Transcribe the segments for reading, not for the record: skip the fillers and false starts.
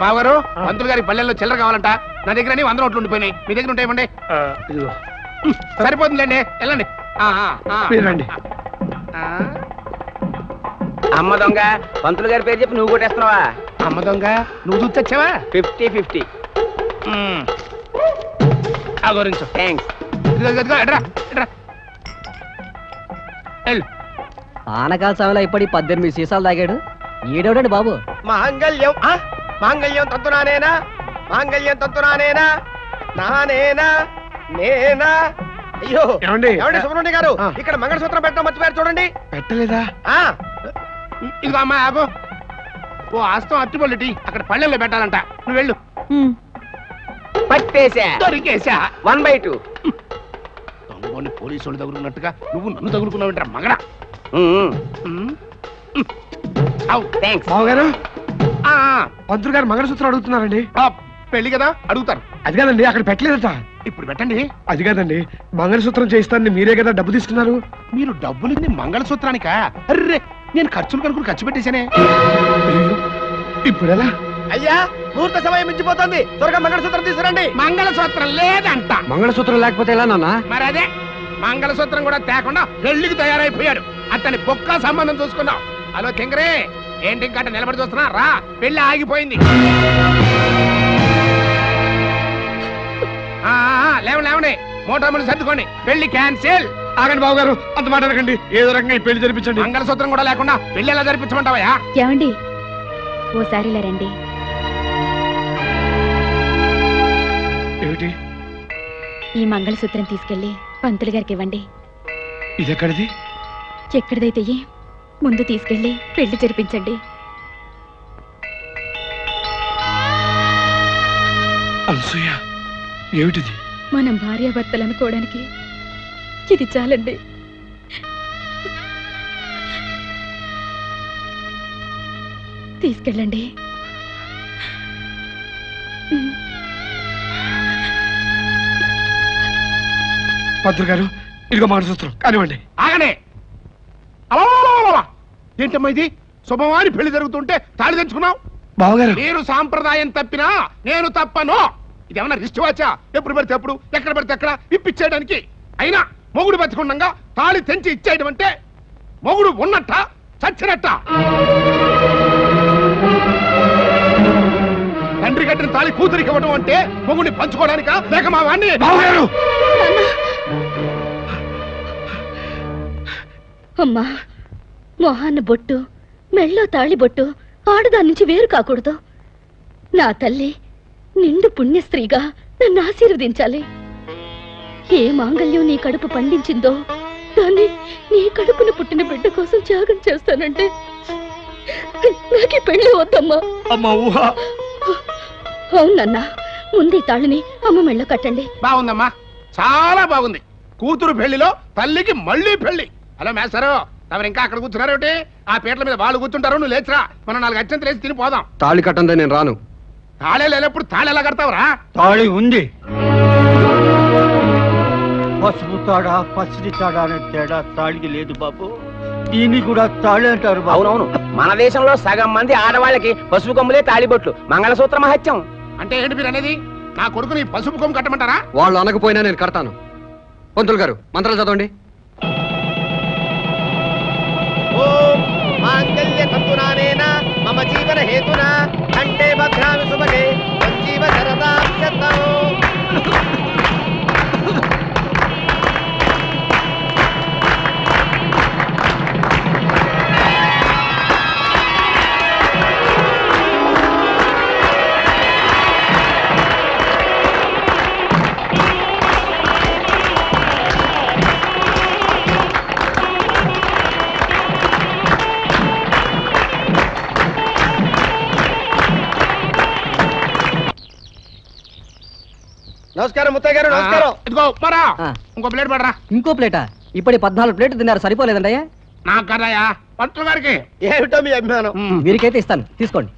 బావగారు పంతులు గారి పల్లెల్లో చిల్లర కావాలంట. నా దగ్గర 100 నోట్లు ఉండిపోయినాయి. మీ దగ్గర ఉంటాయండి. సరిపోతుందండి, వెళ్ళండి. అమ్మ దొంగ, పంతులు గారి పేరు చెప్పి నువ్వు కొట్టేస్తున్నావా? అమ్మ దొంగ, నువ్వు చూచొచ్చావా? 50-50. గురించు థ్యాంక్స్. ఆనకాల సమయంలో ఇప్పటి 18 సీసాలు తాగాడు. ఈడెవడండి బాబు? మాంగళ్యం మాంగళ్యం తంతునానేనా, మాంగళ్యం తంతునానేనా, నానేనా నేనా. అయ్యో ఏమండి సుబ్రహ్మణ్య గారు, ఇక్కడ మంగళసూత్రం పెట్టడం మర్చిపోయారు చూడండి. పెట్టలేదా? ఇదిగో అమ్మాయి ఆగు. ఓ ఆస్తం అట్టుబొల్లిటి అక్కడ పళ్ళెల్లో పెట్టాలంట. నువ్వు వెళ్ళు. పట్టేసా, దొరికేసా. 1/2. దొంగని పోలీసు వాళ్ళు తగులుకున్నట్టుగా నువ్వు నన్ను తగులుకున్నావు మగడా. బావగారు, పంతులు గారు మంగళసూత్రం అడుగుతున్నారండి. పెళ్లి కదా అడుగుతారు. అది కాదండి, అక్కడ పెట్టలేదట. ఇప్పుడు పెట్టండి. అది కాదండి, మంగళసూత్రం చేయిస్తానని మీరే కదా డబ్బు తీసుకున్నారు. మీరు డబ్బులు మంగళసూత్రానికా? అర్రే, నేను ఖర్చులు కనుక ఖర్చు పెట్టేశానే. ఇప్పుడు ఎలా? అయ్యా, ముహూర్త సమయం మించిపోతుంది, త్వరగా మంగళసూత్రం తీసుకురండి. మంగళసూత్రం లేదంట. మంగళసూత్రం లేకపోతే ఎలా నాన్న? మరి అదే, మంగళసూత్రం కూడా తేకుండా పెళ్లికి తయారైపోయాడు. అతని పొక్క సంబంధం చూసుకున్నావు. హలో తింగరే, ఏంటి ఇంకా నిలబడి చూస్తున్నా? రా, పెళ్లి ఆగిపోయింది. లేవండి, మోటార్లు సర్దుకోండి, పెళ్లి క్యాన్సిల్. ఆగండి బాబు గారు, అంత మాట అనకండి. ఏదో రకంగా ఈ పెళ్లి జరిపించండి. మంగళసూత్రం కూడా లేకుండా పెళ్లి ఎలా జరిపించమంటావా? ఏమండి, ఓసారి రండి. ఏమిటి? ఈ మంగళసూత్రం తీసుకెళ్లి పంతులు గారికి ఇవ్వండి. ఇది ఎక్కడిది? ఎక్కడిదైతే ముందు తీసుకెళ్లి పెళ్లి జరిపించండి. అనసూయ, ఏమిటిది? మనం భార్యాభర్తలు అనుకోవడానికి ఇది చాలండి. తీసుకెళ్ళండి. పంతులు గారు, ఇదిగో మంగళసూత్రం కానివ్వండి. ఆగనే. ఏంటమ్మా ఇది? శుభమాని పెళ్లి జరుగుతుంటే తాళి తెచ్చుకున్నావు. బావగారు, మీరు సాంప్రదాయం తప్పినా నేను తప్పను. ఇదేమన్నా రిస్ట్ వాచా? ఎప్పుడు పడితే అప్పుడు, ఎక్కడ పడితే అక్కడ ఇప్పిచ్చేయడానికి? అయినా మొగుడు బతికుండగా తాళి తెంచి ఇచ్చేయడం అంటే మొగుడు ఉన్నట్ట చచ్చినట్ట? తండ్రి కట్టిన తాళి కూతురికి ఇవ్వడం అంటే మొగుడిని పంచుకోవడానికా, లేక మా వాణ్ణి? బావగారు, అమ్మా, మొహాన్న బొట్టు, మెళ్ళో తాళి బొట్టు ఆడదాని నుంచి వేరు కాకూడదు. నా తల్లి నిండు పుణ్యస్త్రీగా నన్ను ఆశీర్వదించాలి. ఏ మాంగళ్యం నీ కడుపు పండించిందో దాన్ని నీ కడుపున పుట్టిన బిడ్డ కోసం త్యాగం చేస్తానంటే నాకు పెళ్లి వద్దమ్మా. అవునన్నా, ముందు తాళిని అమ్మ మెళ్ళో కట్టండి. బాగుందమ్మా, చాలా బాగుంది. కూతురు పెళ్లిలో తల్లికి మళ్ళీ పెళ్లి. హలో మేస్టారు, తమరు ఇంకా అక్కడ కూర్చున్నారు ఏమిటి? ఆ పీటల మీద వాళ్ళు కూర్చుంటారు, నువ్వు లేచురా. మనం 4 అత్యంత లేచి తినిపోదాం. తాళి కట్టందే నేను రాను. తాళే లేనప్పుడు తాళి ఎలా కడతావురా? తాళి ఉంది. పసుపు తాడా పసిడి తాడా అనే తేడా తాళికి లేదు బాబు. దీన్ని కూడా తాళి అంటారు. అవునవును, మన దేశంలో సగం మంది ఆడవాళ్ళకి పసుపు కొమ్ములే తాళిబొట్లు. మంగళసూత్ర మహత్యం అంటే ఏంటి మీరు అనేది? నా కొడుకుని పసుపు కొమ్ము కట్టమంటారా? వాళ్ళు అనకపోయినా నేను కడతాను. పంతులు గారు, మంత్రాలు చదవండి. ఓం మాంగళ్య తంతునానేన మమ జీవన హేతునా కంఠే భద్రామి శుభగే సంజీవ శరదాం శతం. నమస్కారం ముత్తయ్య గారు. నమస్కారం. ఇదిగో ఉప్మారా, ఇంకో ప్లేట్ పడరా. ఇంకో ప్లేటా? ఇప్పటి 14 ప్లేట్లు తిన్నారు, సరిపోలేదండి? నాకు కదయ్యా, పంతులు గారికి. ఏమిటో మీ అభిమానం? వీరికైతే ఇస్తాను, తీసుకోండి.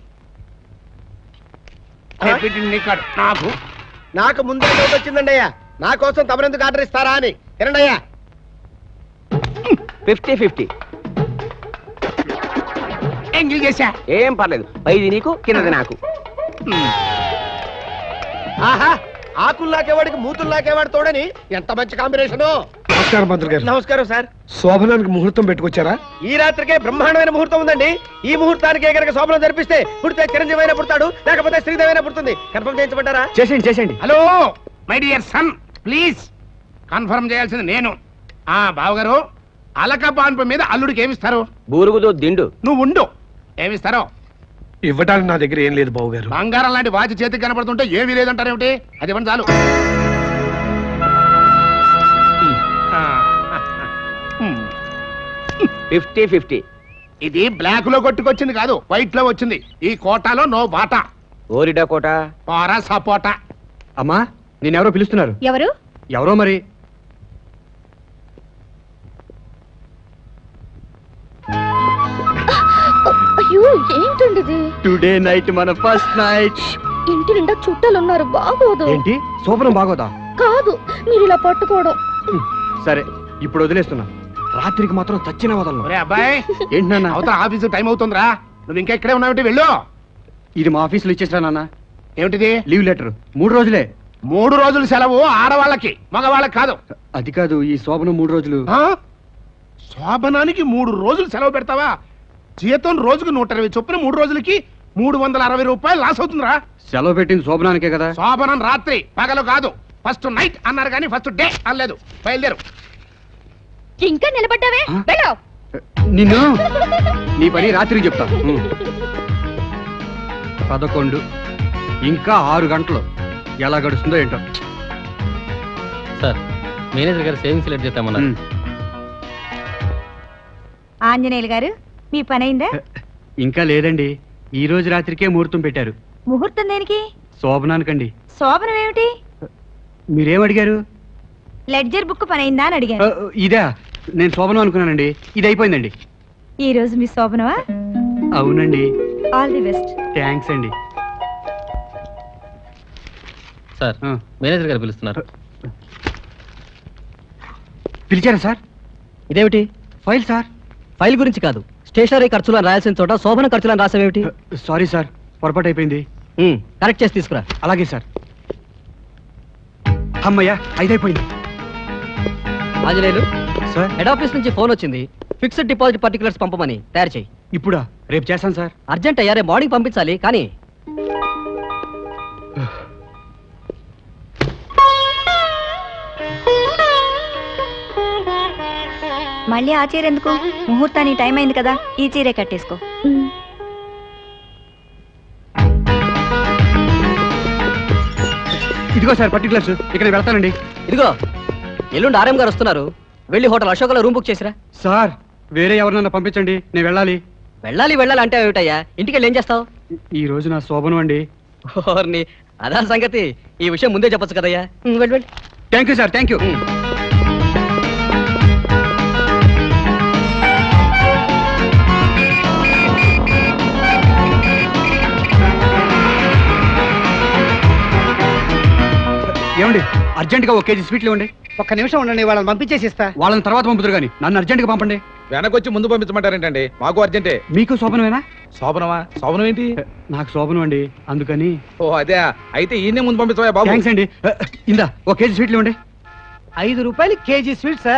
నాకు నాకు ముందే డౌట్ వచ్చిందండి అయ్యా, నా కోసం తమరెందుకు ఆర్డర్ ఇస్తారా అని. తినండి అయ్యా. 50-50. ఎంగిల్ చేశా. ఏం పర్లేదు, పైది నీకు కిందది నాకు. ఆహా ఆకులు నాకేవాడికి మూతులు నాకేవాడు తోడని ఎంత మంచి కాంబినేషను. నమస్కారం మంత్రి గారు. నమస్కారం సార్. శోభనానికి ముహూర్తం పెట్టుకొచ్చారా? ఈ రాత్రికే బ్రహ్మాండమైన ముహూర్తం ఉందండి. ఈ ముహూర్తానికి కనుక శోభనం జరిపిస్తే పుడితే చిరంజీవి అయినా పుడతాడు, లేకపోతే శ్రీదేవి అయినా పుడుతుంది. కన్ఫర్మ్ చేయించమంటారా? చేసేయండి చేసేయండి. Hello my dear son, please confirm చేయాల్సింది నేను. బావగారు, అలక పాన్పు మీద అల్లుడికి ఏమిస్తారు? బూరుగుదు దిండు. నువ్వు ఉండు, ఏమిస్తారో ఇవ్వటానికి నా దగ్గర ఏం లేదు బావగారు. బంగారం లాంటి వాచి చేతికి కనపడుతుంటే ఏమీ లేదంటారేమిటి? అది ఇవ్వండి చాలు. 50-50. ఇది బ్లాక్ లో కొట్టుకొచ్చింది కాదు, వైట్ లో వచ్చింది. ఈ కోటాలో నో బాటా. ఓరిడా కోట. పారా సపోటా. అమ్మా నేనెవరో పిలుస్తున్నారు. ఎవరు? ఎవరో మరి. అయ్యో ఏంటండి టుడే నైట్ మన ఫస్ట్ నైట్. ఇంటి నిండా చుట్టాలు ఉన్నారు, బాగోదు. ఏంటి శోభనం బాగోదా? కాదు, మీరు ఇలా పట్టుకోవడం. సరే ఇప్పుడు వదిలేస్తున్నా. రాత్రికి మాత్రం చచ్చిన వదలను. ఒరే అబ్బాయి, ఏంటి నాన్న? అవతల ఆఫీసు టైం అవుతుందిరా. నువ్వు ఇంకా ఇక్కడే ఉన్నావు, వెళ్ళు. ఇది మా ఆఫీసులో ఇచ్చేసా నాన్న. ఏమిటిది? Leave letter. 3 రోజులే. 3 రోజులు సెలవు ఆడవాళ్ళకి, మగవాళ్ళకి కాదు. అది కాదు, ఈ శోభనం 3 రోజులు. శోభనానికి 3 రోజులు సెలవు పెడతావా? జీతం రోజుకు 120 చొప్పున 3 రోజులకి 360 రూపాయలు లాస్ అవుతుందిరా. సెలవు పెట్టింది శోభనానికే కదా. శోభనం రాత్రి, పగలు కాదు. ఫస్ట్ నైట్ అన్నారు కానీ ఫస్ట్ డే అనలేదు. బయలుదేరు. ఇంకా నిలబడ్డావే, వెళ్ళు. నిన్ను నీ పని రాత్రికి చెప్తా. 11 ఇంకా 6 గంటలు ఎలా గడుస్తుందో ఏంటో. సార్, మేనేజర్ గారు సేవింగ్స్ లెట్ చేద్దామన్నారు. ఆంజనేయులు గారు, మీ పని అయిందా? ఇంకా లేదండి, ఈ రోజు రాత్రికే ముహూర్తం పెట్టారు. ముహూర్తం దేనికి? శోభనానికండి. శోభనం ఏమిటి? మీరేం అడిగారు? లెడ్జర్ బుక్ పని అయిందా అని అడిగాను. ఇదా? నేను శోభనం అనుకున్నానండి, ఇది అయిపోయిందండి. ఈ రోజు మీ శోభనమా? అవునండి. All the best. థ్యాంక్స్ అండి. సార్, మేనేజర్ గారు పిలుస్తున్నారు. పిలిచారా సార్? ఇదేమిటి? File sir. ఫైల్ గురించి కాదు, స్టేషనరీ ఖర్చులు అని రాయాల్సిన చోట శోభన ఖర్చులు అని రాసావేమిటి? సారీ సార్, పొరపాటు అయిపోయింది. కరెక్ట్ చేసి తీసుకురా. అలాగే సార్. అమ్మయ్యా, 5 అయిపోయింది. ఆంజనేయులు సార్, హెడ్ ఆఫీస్ నుంచి ఫోన్ వచ్చింది. ఫిక్స్డ్ డిపాజిట్ పర్టికులర్స్ పంపమని. తయారు చేయి. ఇప్పుడా? రేపు చేస్తాను సార్. అర్జెంట్ అయ్యారే, మార్నింగ్ పంపించాలి. కానీ మళ్ళీ ఆ చీర ఎందుకు? ముహూర్తానికి టైం అయింది కదా, ఈ చీరే కట్టేసుకో. ఇదిగో సార్ పర్టికులర్స్. ఇక్కడ వెళ్తానండి. ఇదిగో, ఎల్లుండి ఆర్ఎం గారు వస్తున్నారు. వెళ్ళి హోటల్ అశోకలో రూమ్ బుక్ చేసిరా. సార్, వేరే ఎవరినన్నా పంపించండి, నేను వెళ్ళాలి. వెళ్ళాలి అంటే ఏమిటయ్యా? ఇంటికి వెళ్ళి ఏం చేస్తావు? ఈ రోజు నా శోభనం అండి. ఓర్ని, అదా సంగతి. ఈ విషయం ముందే చెప్పొచ్చు కదయ్యా. వెళ్ళి వెళ్ళి. Thank you sir, thank you. ఏమండి, అర్జెంట్ గా 1 కేజీ స్వీట్లు ఇవ్వండి. ఒక్క నిమిషం ఉండండి, వాళ్ళని పంపించేసి ఇస్తా. వాళ్ళని తర్వాత పంపుతారు కానీ నన్ను అర్జెంట్ గా పంపండి. వెనకొచ్చి ముందు పంపించమంటారేంటండి? మాకు అర్జెంటే. మీకు శోభనమేనా? శోభనమా? శోభనం ఏంటి? నాకు శోభనం అండి, అందుకని. ఓ అదే, అయితే ఈయనే ముందు పంపించవా బాబు? థ్యాంక్స్ అండి. ఇందా 1 కేజీ స్వీట్లు ఇవ్వండి. 5 రూపాయలు కేజీ స్వీట్స్.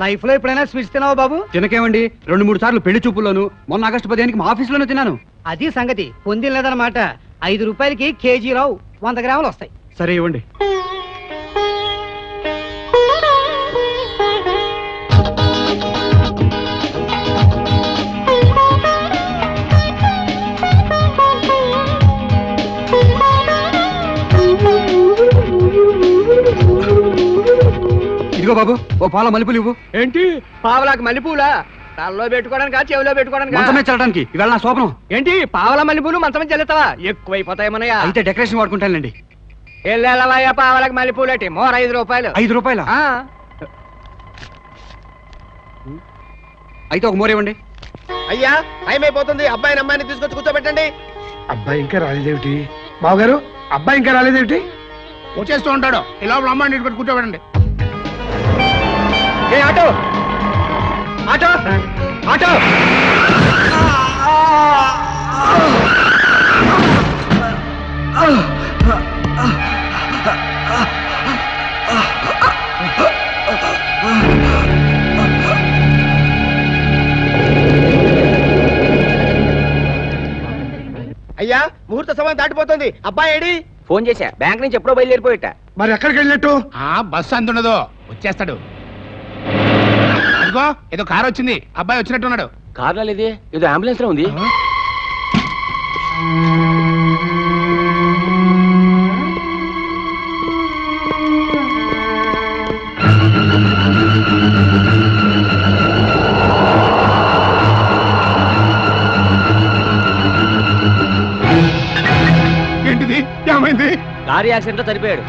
లైఫ్ లో ఎప్పుడైనా స్వీట్స్ తినావా బాబు? తినకేమండి, 2-3 సార్లు పెళ్లి చూపుల్లోను, మొన్న ఆగస్టు 15కి మా ఆఫీసులోనే తిన్నాను. అది సంగతి, పొందిన లేదన్నమాట. 5 రూపాయలకి కేజీ రావు, 100 గ్రాములు వస్తాయి. సరే ఇవ్వండి. ఇదిగో బాబు, ఓ పాల మల్లెపూలు ఇవ్వు. ఏంటి పావలాకి మల్లెపూలా? తలలో పెట్టుకోవడానికి, చెవిలో పెట్టుకోవడానికి? మంచమే చల్లడానికి. ఇవాళ నా శోభనం. ఏంటి పావల మల్లెపూలు మంచమే చల్లుతావా? ఎక్కువైపోతాయేమోనయ్యా. అయితే డెకరేషన్ వాడుకుంటానండి. ఎల్లెల్లవయ్యా, పావలకి మల్లెపూలు ఏంటి? మోర్ 5 రూపాయలు. 5 రూపాయల? అయితే ఒక మోర్ ఇవ్వండి. అయ్యా, టైం అయిపోతుంది. అబ్బాయిని అమ్మాయిని తీసుకొచ్చి కూర్చోబెట్టండి. అబ్బాయి ఇంకా రాలేదేమిటి? బావగారు, అబ్బాయి ఇంకా రాలేదేమిటి? వచ్చేస్తూ ఉంటాడు. ఈ లోపల అమ్మాయిని ఇంటి పెట్టి కూర్చోబెట్టండి. ఏ ఆటో, ఆటో, ఆటో! ముహూర్త సమయం దాటిపోతుంది. అబ్బాయి ఏడి? ఫోన్ చేశా, బ్యాంక్ నుంచి ఎప్పుడో బయలుదేరిపోయిట. మరి ఎక్కడికి వెళ్ళినట్టు? బస్సు అందున్నదో వచ్చేస్తాడు. అదిగో ఏదో కారు వచ్చింది, అబ్బాయి వచ్చినట్టున్నాడు. కార్లో లేదే, ఏదో అంబులెన్స్ లో ఉంది. ఏంటిది? ఏమైంది? లారీ యాక్సిడెంట్ లో చనిపోయాడు.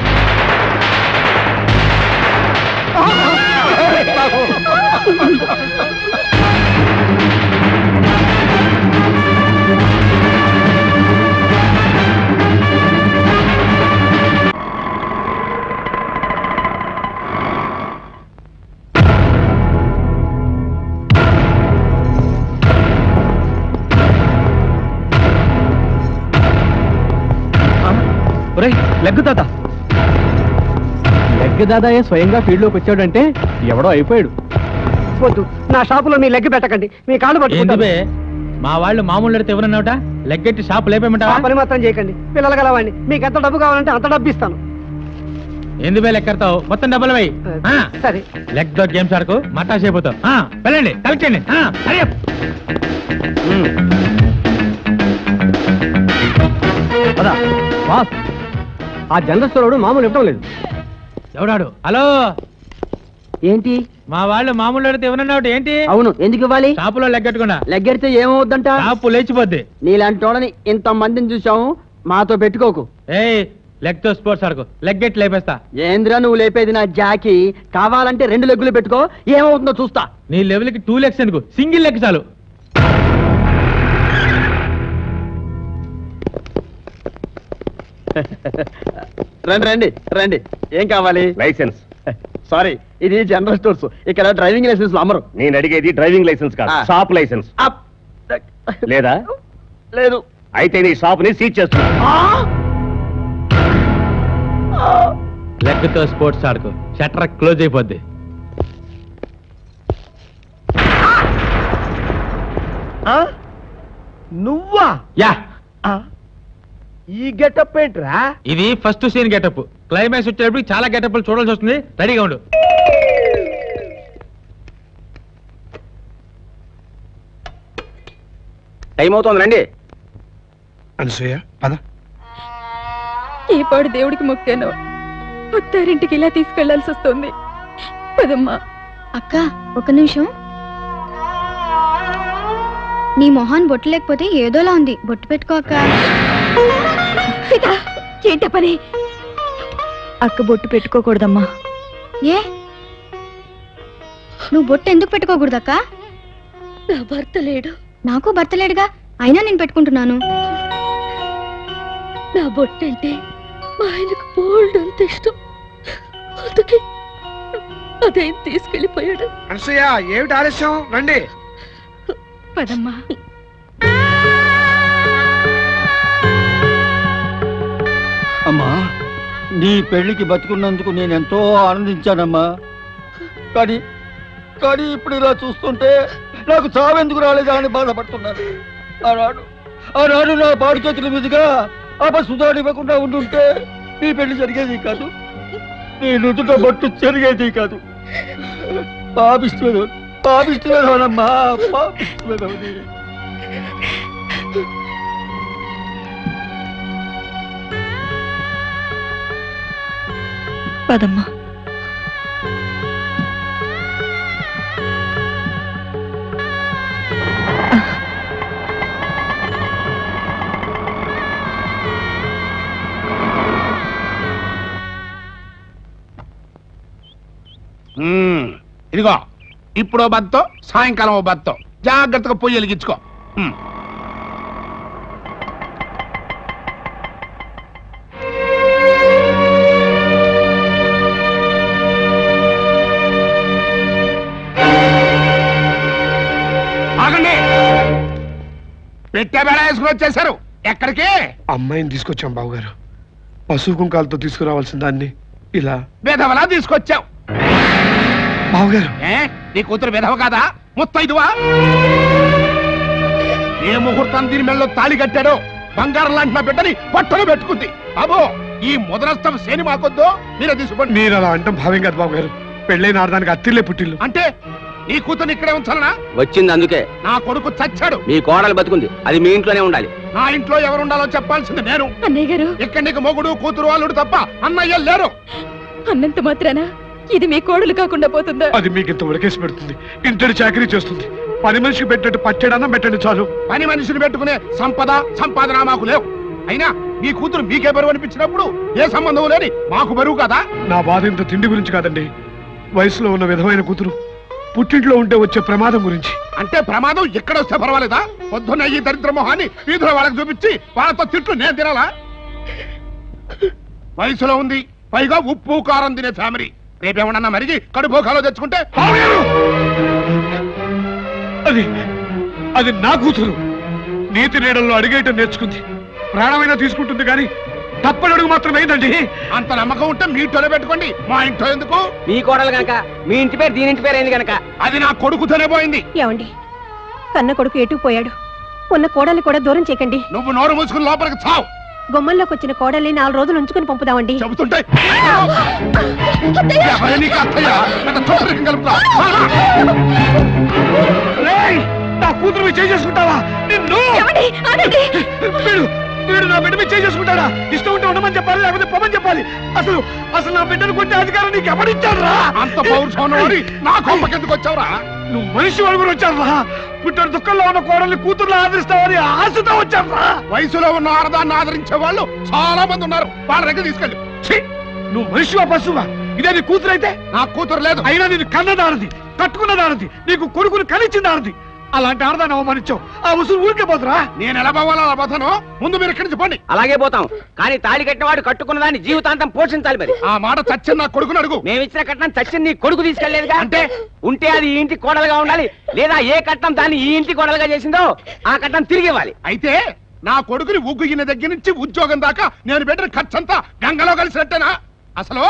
లెగ్ దాదా, లెగ్ దాదాయే స్వయంగా ఫీల్డ్ లోకి వచ్చాడంటే ఎవడో అయిపోయాడు. వద్దు, నా షాపులో మీ లెగ్ పెట్టకండి, మీ కాళ్ళు పట్టుకుంటే. మా వాళ్ళు మామూలు అడితే ఎవరన్నావుట లెగ్గెట్టి షాప్ లేపేమంటావా? పని మాత్రం చేయకండి, పిల్లలు గలవాడిని. మీకు ఎంత డబ్బు కావాలంటే అంత డబ్బు ఇస్తాను. ఎందువే లెక్కడతావు? మొత్తం డబ్బులు వై. సరే, లెగ్ తో గేమ్స్ ఆడుకో, మటాస్ అయిపోతావు. వెళ్ళండి, కలెక్ట్ చేయండి. ఆ జనరల్ స్టోర్ మామూలు ఇవ్వడం లేదు. ఎవడాడు? హలో, ఏంటి? మా వాళ్ళు మామూలు అడితే ఎవరన్నావు? ఏంటి? అవును, ఎందుకు ఇవ్వాలి? షాపులో లెగ్గెట్టుకున్నా. లెగ్గెడితే ఏమవుద్దంట? షాపు లేచిపోద్ది. నీలాంటి వాళ్ళని ఇంత మందిని చూసాము, మాతో పెట్టుకోకు. ఏయ్, లెగ్ తో స్పోర్ట్స్ ఆడుకో, లెగ్గెట్ లేపేస్తా. ఏంద్రా నువ్వు లేపేది? నా జాకి కావాలంటే 2 లెగ్గులు పెట్టుకో, ఏమవుతుందో చూస్తా. నీ లెవెల్ కి 2 లెగ్స్ ఎందుకు? సింగిల్ లెగ్ చాలు. రండి రండి రండి, ఏం కావాలి? లైసెన్స్. సారీ, ఇది జనరల్ స్టోర్స్, ఇక్కడ డ్రైవింగ్ లైసెన్స్ అమ్మరు. నేను అడిగేది డ్రైవింగ్ లైసెన్స్ కాదు, షాప్ లైసెన్స్. లేదా? లేదు. అయితే నీ షాప్ ని సీజ్ చేస్తున్నా. లెగ్ తో స్పోర్ట్స్ ఆడుకో, షట్టర్ క్లోజ్ అయిపోద్ది. నువ్వా? యా, ఈ గెటప్ ఏంట్రా? ఇది ఫస్ట్ సీన్ గెటప్. క్లైమాక్స్ వచ్చేటప్పుడు చాలా గెటప్లు చూడాల్సి వస్తుంది. రెడీగా ఉండు. టైం అవుతుంది, రండి. అనసూయ పద. ఈ పాడు దేవుడికి మొక్కాను, అత్తారింటికి ఇలా తీసుకెళ్లాల్సి వస్తుంది. పదమ్మా. అక్క, ఒక నిమిషం. నీ మొహాన్ బొట్టు లేకపోతే ఏదోలా ఉంది, బొట్టు పెట్టుకో అక్క. ఏంట పని? అక్క బొట్టు పెట్టుకోకూడదమ్మా. ఏ, నువ్వు బొట్టు ఎందుకు పెట్టుకోకూడదక్క? నా భర్త లేడు. నాకు భర్త లేడుగా, అయినా నేను పెట్టుకుంటున్నాను. నా బొట్టంటే మా ఆయనకు బోల్డ్ అంత ఇష్టం, అందుకే అదేం తీసుకెళ్లిపోయాడు. అనసూయ ఏమిటి ఆలస్యం? రండి. పదమ్మా. అమ్మా, నీ పెళ్లికి బతుకున్నందుకు నేను ఎంతో ఆనందించానమ్మా. కానీ కానీ ఇప్పుడు ఇలా చూస్తుంటే నాకు చావెందుకు రాలేదా అని బాధపడుతున్నాను. ఆనాడు నా పాడు చేతుల మీదుగా సుధానివ్వకుండా ఉండుంటే నీ పెళ్లి జరిగేది కాదు, నీ నుదుట బొట్టు జరిగేది కాదు. పాపిస్తువేదోనమ్మా, పాపిస్తువేదోని. పదమ్మా. ఇదిగో ఇప్పుడు బత్తో, సాయంకాలం బత్తో, జాగ్రత్తగా పొయ్యి వెలిగించుకో. ఆగండి, పెట్టే బేడ వేసుకుని వచ్చేసారు. ఎక్కడికి? అమ్మాయిని తీసుకొచ్చాం బావగారు. పశువు కుంకాలతో తీసుకురావాల్సిన దాన్ని ఇలా విధవలా తీసుకొచ్చావు బావగారు. నీ కూతురు విధవ కాదా? ముత్తైదువా? ఏ ముహూర్తం దీని మెళ్ళలో తాళి కట్టాడో బంగారం లాంటి నా బిడ్డని పట్టణ పెట్టుకుంది. బాబు ఈ ముదరస్తం శని మాకొద్దు, మీరే తీసుకోండి. మీరు అలా అంటాం భావ్యం కాదు బాబు గారు. పెళ్ళైన ఆడదానికి అత్తిల్లే పుట్టిల్లు. అంటే నీ కూతుర్ని ఇక్కడే ఉంచాలనా? వచ్చింది అందుకే. నా కొడుకు చచ్చాడు. మీ కోడలు బతుకుంది, అది మీ ఇంట్లోనే ఉండాలి. నా ఇంట్లో ఎవరు ఉండాలో చెప్పాల్సింది నేను. అన్నయ్య గారు, ఇక్కడ నీకు మొగుడు కూతురు అల్లుడు తప్ప అన్నయ్య లేరు. అన్నంత మాత్రాన ఇది మీ కోడలు కాకుండా పోతుందా? అది మీకు ఇంత ఉడకేసి పెడుతుంది, ఇంటడి చాకరీ చేస్తుంది. పని మనిషికి పెట్టట్టు పచ్చడన్నా పెట్టండి చాలు. పని మనిషిని పెట్టుకునే సంపాదన మాకు లేవు. అయినా మీ కూతురు మీకే బరువు అనిపించినప్పుడు ఏ సంబంధం లేని మాకు బరువు కదా. నా బాధ ఇంత తిండి గురించి కాదండి, వయసులో ఉన్న విధమైన కూతురు పుట్టింట్లో ఉంటే వచ్చే ప్రమాదం గురించి. అంటే ప్రమాదం ఎక్కడ వస్తే పర్వాలేదా? పొద్దున్న ఈ దరిద్ర మొహాన్ని వీధిలో వాళ్ళకి చూపించి వాళ్ళతో తిట్లు నేను తినాలా? వయసులో ఉంది, పైగా ఉప్పు కారం తినే ఫ్యామిలీ. రేపేమన్నా మరిగి కడుపోకాలో తెచ్చుకుంటే అది నా కూతురు. నీతి నీడల్లో అడిగేయటం నేర్చుకుంది, ప్రాణమైనా తీసుకుంటుంది కానీ తప్పనడుగు మాత్రం ఏంటండి. అంత నమ్మకం ఉంటే మీ ఇంట్లోనే పెట్టుకోండి, మా ఇంట్లో ఎందుకు? మీ కోడలు గనక, మీ ఇంటి పేరు దీని ఇంటి పేరు అయింది గనక. అది నా కొడుకుతోనే పోయింది. ఏమండి, కన్న కొడుకు ఎటు పోయాడు? ఉన్న కోడల్ని కూడా దూరం చేయకండి. నువ్వు నోరు మూసుకుని లోపలికి చావు. గుమ్మంలోకి వచ్చిన కోడల్ని 4 రోజులు ఉంచుకుని పంపుదామండి. చెబుతుంటే నా కూతురు చేసుకుంటావా? నిన్ను వీడు నా బిడ్డ మీద చేసుకుంటాడా? ఇష్టం ఉంటే ఉండమని చెప్పాలి, లేకపోతే పొమ్మని చెప్పాలి. అసలు నా బిడ్డను కొట్టే అధికారం నీకు ఎవరిచ్చారా? అంత పౌరుషం నా కొంపకెందుకు వచ్చావురా? నువ్వు మనిషి వరకు వచ్చారా? పుట్టిన దుఃఖంలో ఉన్న కోడల్ని కూతుర్లు ఆదరిస్తావని ఆశతో వచ్చారా? వయసులో ఉన్న ఆడదాన్ని ఆదరించే వాళ్ళు చాలా మంది ఉన్నారు, వాళ్ళ దగ్గర తీసుకెళ్ళి. నువ్వు మనిషివా పశువా? ఇదే నీ కూతురు అయితే? నా కూతురు లేదు. అయినా నేను కన్నదానది, కట్టుకున్నదానది, నీకు కొడుకుని కలిచిందానది. అలాంటి ఆడదాన్ని అవమానించావు, ఆ ఉసురు ఊరికే పోతురా? నేను ఎలా పోవాలో అలా పోతాను. ముందు మీరు ఇక్కడి నుంచి పోండి. అలాగే పోతాం, కానీ తాళి కట్టినవాడు కట్టుకున్న దాన్ని జీవితాంతం పోషించాలి. మరి ఆ మాట చచ్చిన నా కొడుకుని అడుగు. మేము ఇచ్చిన కట్నం చచ్చిన నీ కొడుకు తీసుకెళ్లేదుగా. అంటే ఉంటే అది ఈ ఇంటి కోడలుగా ఉండాలి, లేదా ఏ కట్నం దాన్ని ఈ ఇంటి కోడలుగా చేసిందో ఆ కట్నం తిరిగి ఇవ్వాలి. అయితే నా కొడుకుని ఉగ్గుగిన దగ్గర నుంచి ఉద్యోగం దాకా నేను పెట్టిన ఖర్చంతా గంగలో కలిసినట్టేనా? అసలు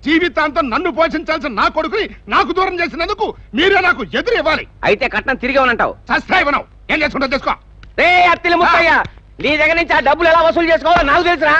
జీవితాంతం నన్ను పోషించాల్సిన నా కొడుకుని నాకు దూరం చేసినందుకు మీరే నాకు ఎదురు ఇవ్వాలి. అయితే కట్నం తిరిగి ఇవ్వనంటావు? చస్తా ఇవ్వను. ఏం చేసుకుంటా చేసుకో. రే అత్తిలి ముత్తయ్య, నీ దగ్గర నుంచి ఆ డబ్బులు ఎలా వసూలు చేసుకోవాలో నాకు తెలుసురా.